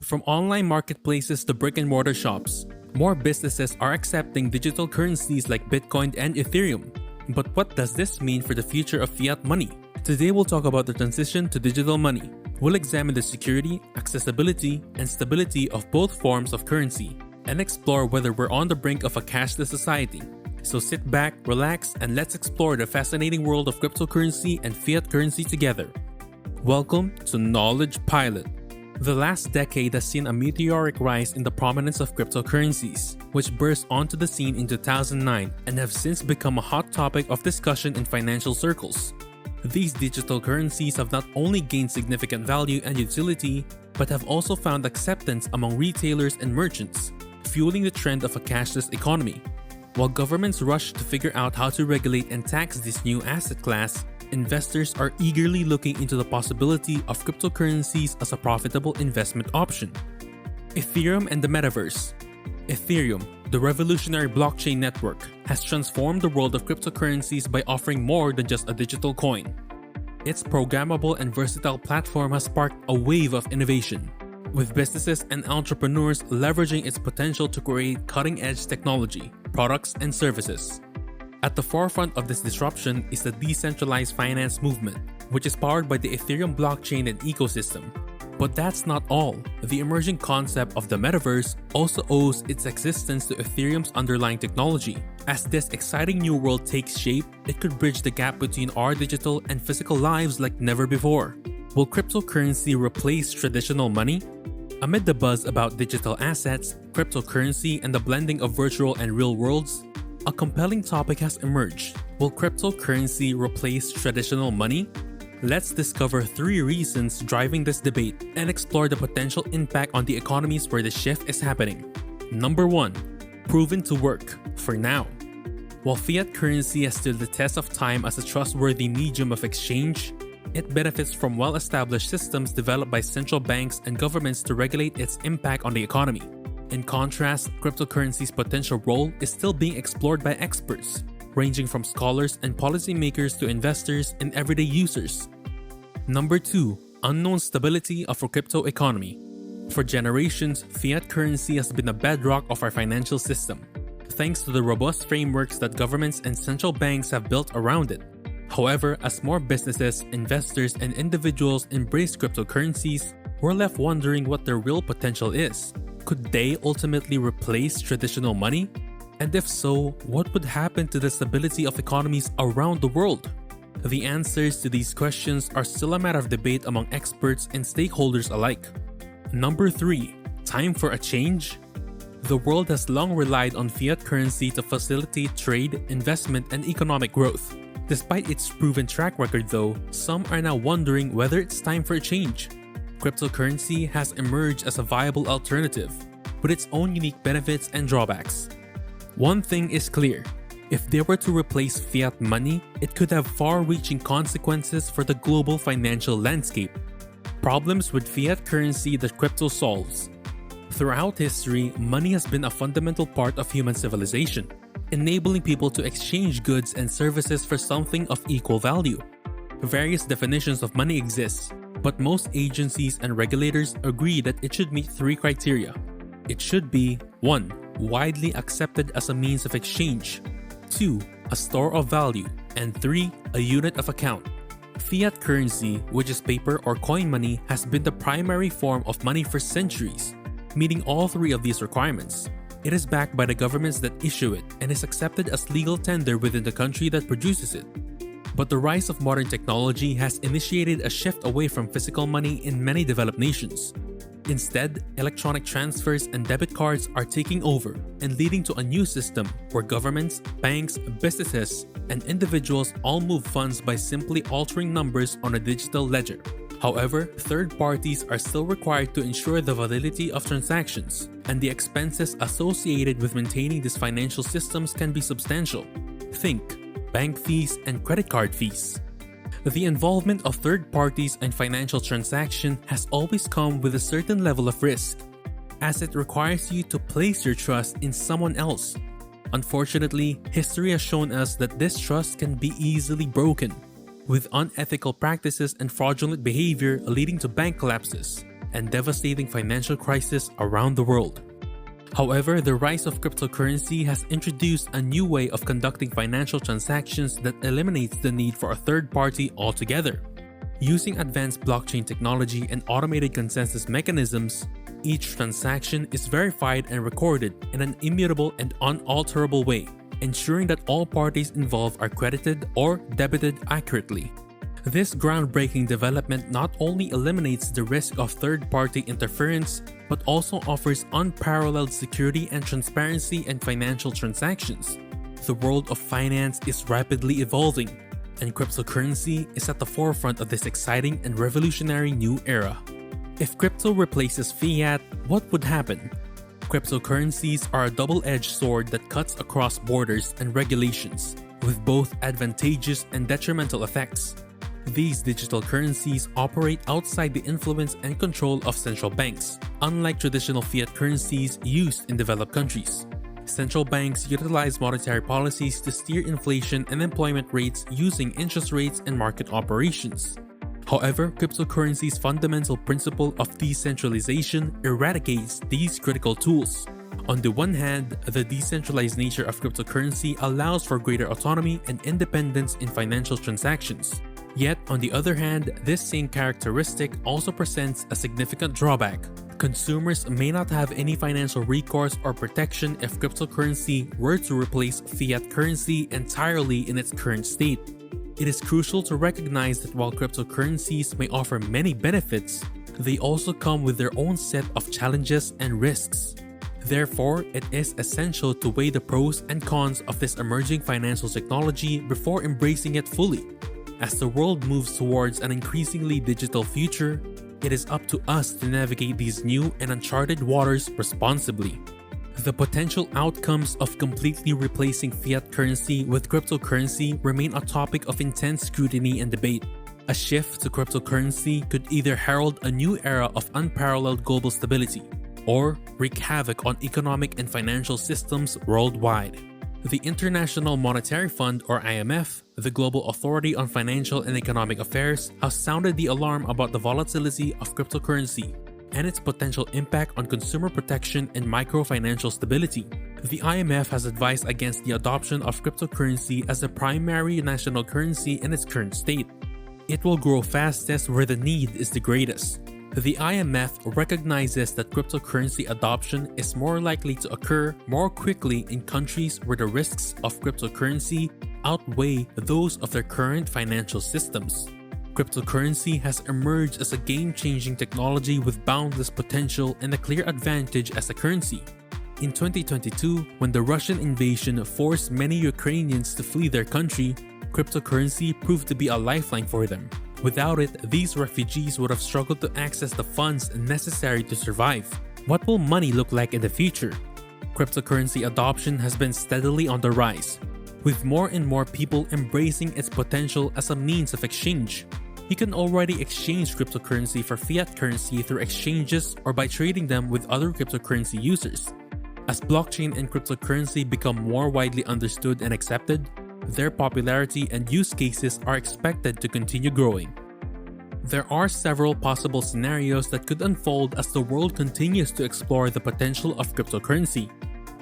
From online marketplaces to brick-and-mortar shops, more businesses are accepting digital currencies like Bitcoin and Ethereum. But what does this mean for the future of fiat money? Today we'll talk about the transition to digital money. We'll examine the security, accessibility, and stability of both forms of currency, and explore whether we're on the brink of a cashless society. So sit back, relax, and let's explore the fascinating world of cryptocurrency and fiat currency together. Welcome to Knowledge Pilot. The last decade has seen a meteoric rise in the prominence of cryptocurrencies, which burst onto the scene in 2009 and have since become a hot topic of discussion in financial circles. These digital currencies have not only gained significant value and utility, but have also found acceptance among retailers and merchants, fueling the trend of a cashless economy. While governments rush to figure out how to regulate and tax this new asset class, investors are eagerly looking into the possibility of cryptocurrencies as a profitable investment option. Ethereum and the Metaverse. Ethereum, the revolutionary blockchain network, has transformed the world of cryptocurrencies by offering more than just a digital coin. Its programmable and versatile platform has sparked a wave of innovation, with businesses and entrepreneurs leveraging its potential to create cutting-edge technology, products, and services. At the forefront of this disruption is the decentralized finance movement, which is powered by the Ethereum blockchain and ecosystem. But that's not all. The emerging concept of the Metaverse also owes its existence to Ethereum's underlying technology. As this exciting new world takes shape, it could bridge the gap between our digital and physical lives like never before. Will cryptocurrency replace traditional money? Amid the buzz about digital assets, cryptocurrency, and the blending of virtual and real worlds, a compelling topic has emerged. Will cryptocurrency replace traditional money? Let's discover 3 reasons driving this debate and explore the potential impact on the economies where the shift is happening. Number 1. Proven to work, for now. While fiat currency has stood the test of time as a trustworthy medium of exchange, it benefits from well-established systems developed by central banks and governments to regulate its impact on the economy. In contrast, cryptocurrency's potential role is still being explored by experts, ranging from scholars and policymakers to investors and everyday users. Number 2. Unknown stability of our crypto economy. For generations, fiat currency has been the bedrock of our financial system, thanks to the robust frameworks that governments and central banks have built around it. However, as more businesses, investors, and individuals embrace cryptocurrencies, we're left wondering what their real potential is. Could they ultimately replace traditional money? And if so, what would happen to the stability of economies around the world? The answers to these questions are still a matter of debate among experts and stakeholders alike. Number 3. Time for a change? The world has long relied on fiat currency to facilitate trade, investment, and economic growth. Despite its proven track record though, some are now wondering whether it's time for a change. Cryptocurrency has emerged as a viable alternative, with its own unique benefits and drawbacks. One thing is clear: if they were to replace fiat money, it could have far-reaching consequences for the global financial landscape. Problems with fiat currency that crypto solves. Throughout history, money has been a fundamental part of human civilization, enabling people to exchange goods and services for something of equal value. Various definitions of money exist, but most agencies and regulators agree that it should meet 3 criteria. It should be 1. Widely accepted as a means of exchange, 2. A store of value, and 3. A unit of account. Fiat currency, which is paper or coin money, has been the primary form of money for centuries, meeting all 3 of these requirements. It is backed by the governments that issue it and is accepted as legal tender within the country that produces it. But the rise of modern technology has initiated a shift away from physical money in many developed nations. Instead, electronic transfers and debit cards are taking over and leading to a new system where governments, banks, businesses, and individuals all move funds by simply altering numbers on a digital ledger. However, third parties are still required to ensure the validity of transactions, and the expenses associated with maintaining these financial systems can be substantial. Think bank fees and credit card fees. The involvement of third parties in financial transaction has always come with a certain level of risk, as it requires you to place your trust in someone else. Unfortunately, history has shown us that this trust can be easily broken, with unethical practices and fraudulent behavior leading to bank collapses and devastating financial crisis around the world. However, the rise of cryptocurrency has introduced a new way of conducting financial transactions that eliminates the need for a third party altogether. Using advanced blockchain technology and automated consensus mechanisms, each transaction is verified and recorded in an immutable and unalterable way, ensuring that all parties involved are credited or debited accurately. This groundbreaking development not only eliminates the risk of third-party interference, but also offers unparalleled security and transparency in financial transactions. The world of finance is rapidly evolving, and cryptocurrency is at the forefront of this exciting and revolutionary new era. If crypto replaces fiat, what would happen? Cryptocurrencies are a double-edged sword that cuts across borders and regulations, with both advantageous and detrimental effects. These digital currencies operate outside the influence and control of central banks, unlike traditional fiat currencies used in developed countries. Central banks utilize monetary policies to steer inflation and employment rates using interest rates and market operations. However, cryptocurrency's fundamental principle of decentralization eradicates these critical tools. On the one hand, the decentralized nature of cryptocurrency allows for greater autonomy and independence in financial transactions. Yet, on the other hand, this same characteristic also presents a significant drawback. Consumers may not have any financial recourse or protection if cryptocurrency were to replace fiat currency entirely in its current state. It is crucial to recognize that while cryptocurrencies may offer many benefits, they also come with their own set of challenges and risks. Therefore, it is essential to weigh the pros and cons of this emerging financial technology before embracing it fully. As the world moves towards an increasingly digital future, it is up to us to navigate these new and uncharted waters responsibly. The potential outcomes of completely replacing fiat currency with cryptocurrency remain a topic of intense scrutiny and debate. A shift to cryptocurrency could either herald a new era of unparalleled global stability, or wreak havoc on economic and financial systems worldwide. The International Monetary Fund, or IMF, the global authority on financial and economic affairs, has sounded the alarm about the volatility of cryptocurrency and its potential impact on consumer protection and microfinancial stability. The IMF has advised against the adoption of cryptocurrency as the primary national currency in its current state. It will grow fastest where the need is the greatest. The IMF recognizes that cryptocurrency adoption is more likely to occur more quickly in countries where the risks of cryptocurrency outweigh those of their current financial systems. Cryptocurrency has emerged as a game-changing technology with boundless potential and a clear advantage as a currency. In 2022, when the Russian invasion forced many Ukrainians to flee their country, cryptocurrency proved to be a lifeline for them. Without it, these refugees would have struggled to access the funds necessary to survive. What will money look like in the future? Cryptocurrency adoption has been steadily on the rise, with more and more people embracing its potential as a means of exchange. You can already exchange cryptocurrency for fiat currency through exchanges or by trading them with other cryptocurrency users. As blockchain and cryptocurrency become more widely understood and accepted, their popularity and use cases are expected to continue growing. There are several possible scenarios that could unfold as the world continues to explore the potential of cryptocurrency.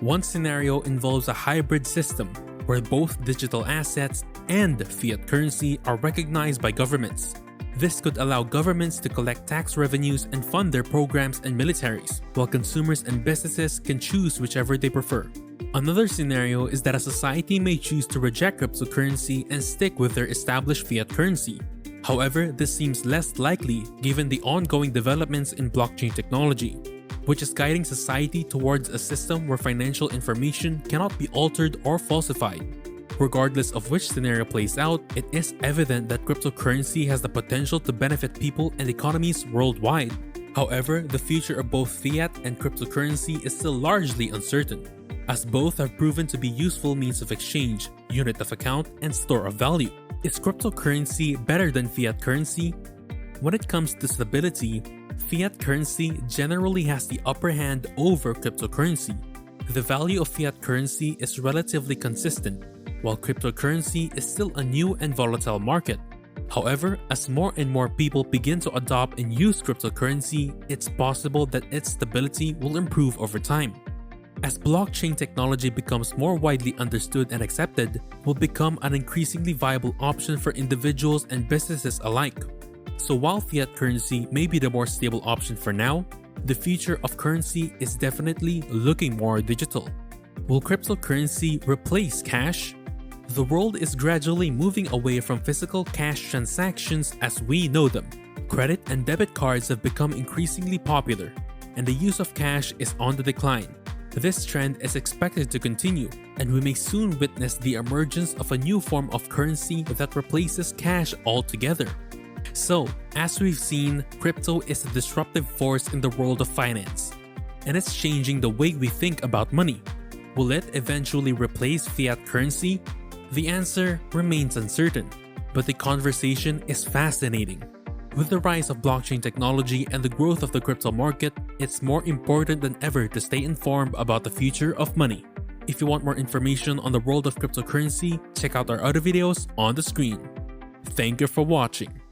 One scenario involves a hybrid system where both digital assets and fiat currency are recognized by governments. This could allow governments to collect tax revenues and fund their programs and militaries, while consumers and businesses can choose whichever they prefer. Another scenario is that a society may choose to reject cryptocurrency and stick with their established fiat currency. However, this seems less likely given the ongoing developments in blockchain technology, which is guiding society towards a system where financial information cannot be altered or falsified. Regardless of which scenario plays out, it is evident that cryptocurrency has the potential to benefit people and economies worldwide. However, the future of both fiat and cryptocurrency is still largely uncertain, as both have proven to be useful means of exchange, unit of account, and store of value. Is cryptocurrency better than fiat currency? When it comes to stability, fiat currency generally has the upper hand over cryptocurrency. The value of fiat currency is relatively consistent, while cryptocurrency is still a new and volatile market. However, as more and more people begin to adopt and use cryptocurrency, it's possible that its stability will improve over time. As blockchain technology becomes more widely understood and accepted, it will become an increasingly viable option for individuals and businesses alike. So while fiat currency may be the more stable option for now, the future of currency is definitely looking more digital. Will cryptocurrency replace cash? The world is gradually moving away from physical cash transactions as we know them. Credit and debit cards have become increasingly popular, and the use of cash is on the decline. This trend is expected to continue, and we may soon witness the emergence of a new form of currency that replaces cash altogether. So, as we've seen, crypto is a disruptive force in the world of finance, and it's changing the way we think about money. Will it eventually replace fiat currency? The answer remains uncertain, but the conversation is fascinating. With the rise of blockchain technology and the growth of the crypto market, it's more important than ever to stay informed about the future of money. If you want more information on the world of cryptocurrency, check out our other videos on the screen. Thank you for watching.